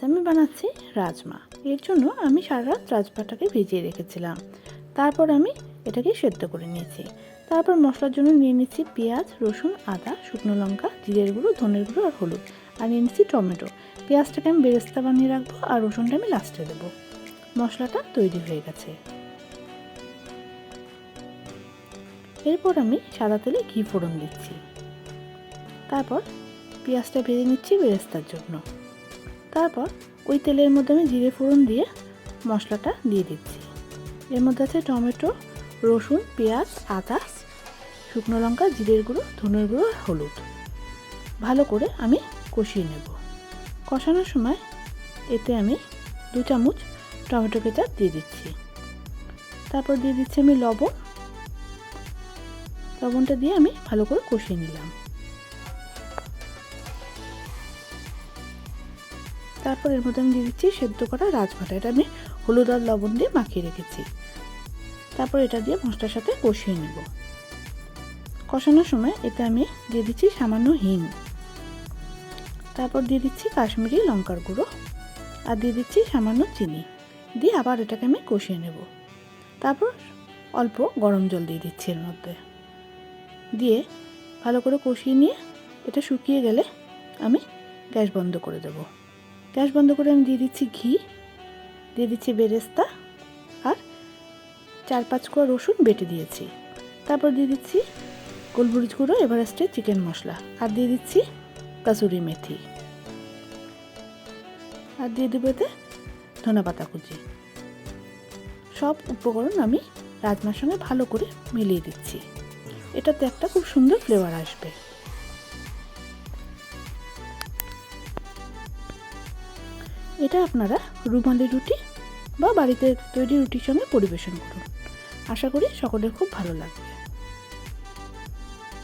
আমি বানাচ্ছি রাজমা। এর জন্য আমি সারা রাত রাজমাটাকে ভিজিয়ে রেখেছিলাম। তারপর আমি এটাকে সেদ্ধ করে নিয়েছি। তারপর মশলার জন্য নিয়ে নিচ্ছি পেঁয়াজ, রসুন, আদা, শুকনো লঙ্কা, জিরের গুঁড়ো, ধনের গুঁড়ো আর হলুদ। আর নিয়ে নিচ্ছি টমেটো। পেঁয়াজটাকে আমি বেরেস্তা বানিয়ে রাখবো আর রসুনটা আমি লাস্টে দেবো। মশলাটা তৈরি হয়ে গেছে। এরপর আমি সাদা তেলে ঘি ফোড়ন দিচ্ছি। তারপর পেঁয়াজটা ভেজে নিচ্ছি বেরেস্তার জন্য। তারপর ওই তেলের মধ্যে আমি জিরে ফোড়ন দিয়ে মশলাটা দিয়ে দিচ্ছি। এর মধ্যে আছে টমেটো, রসুন, পেঁয়াজ, আদা, শুকনো লঙ্কা, জিরের গুঁড়ো, ধনের গুঁড়ো আর হলুদ। ভালো করে আমি কষিয়ে নেব। কষানোর সময় এতে আমি 2 চামচ টমেটো কেচাপ দিয়ে দিচ্ছি। তারপর দিয়ে দিচ্ছি আমি লবণটা দিয়ে আমি ভালো করে কষিয়ে নিলাম। তারপর এর মধ্যে আমি দিয়ে দিচ্ছি সেদ্ধ করা রাজমাটা। এটা আমি হলুদ আর লবণ দিয়ে মাখিয়ে রেখেছি। তারপর এটা দিয়ে মশলার সাথে কষিয়ে নেব। কষানোর সময় এতে আমি দিয়ে দিচ্ছি সামান্য হিং। তারপর দিয়ে দিচ্ছি কাশ্মীরি লঙ্কার গুঁড়ো আর দিয়ে দিচ্ছি সামান্য চিনি দিয়ে আবার এটাকে আমি কষিয়ে নেব। তারপর অল্প গরম জল দিয়ে দিচ্ছি এর মধ্যে, দিয়ে ভালো করে কষিয়ে নিয়ে এটা শুকিয়ে গেলে আমি গ্যাস বন্ধ করে দেব। গ্যাস বন্ধ করে আমি দিয়ে দিচ্ছি ঘি, দিয়ে দিচ্ছি বেরেস্তা আর 4-5 কোয়া রসুন বেটে দিয়েছি। তারপর দিয়ে দিচ্ছি গোলমরিচ গুঁড়ো, এভারেস্টের চিকেন মশলা আর দিয়ে দিচ্ছি কাসুরি মেথি আর দিয়ে দেবো এতে ধনেপাতা কুচি। সব উপকরণ আমি রাজমার সঙ্গে ভালো করে মিলিয়ে দিচ্ছি। এটাতে একটা খুব সুন্দর ফ্লেভার আসবে। এটা আপনারা রুমালি রুটি বা বাড়িতে তৈরি রুটির সঙ্গে পরিবেশন করুন। আশা করি সকলের খুব ভালো লাগবে।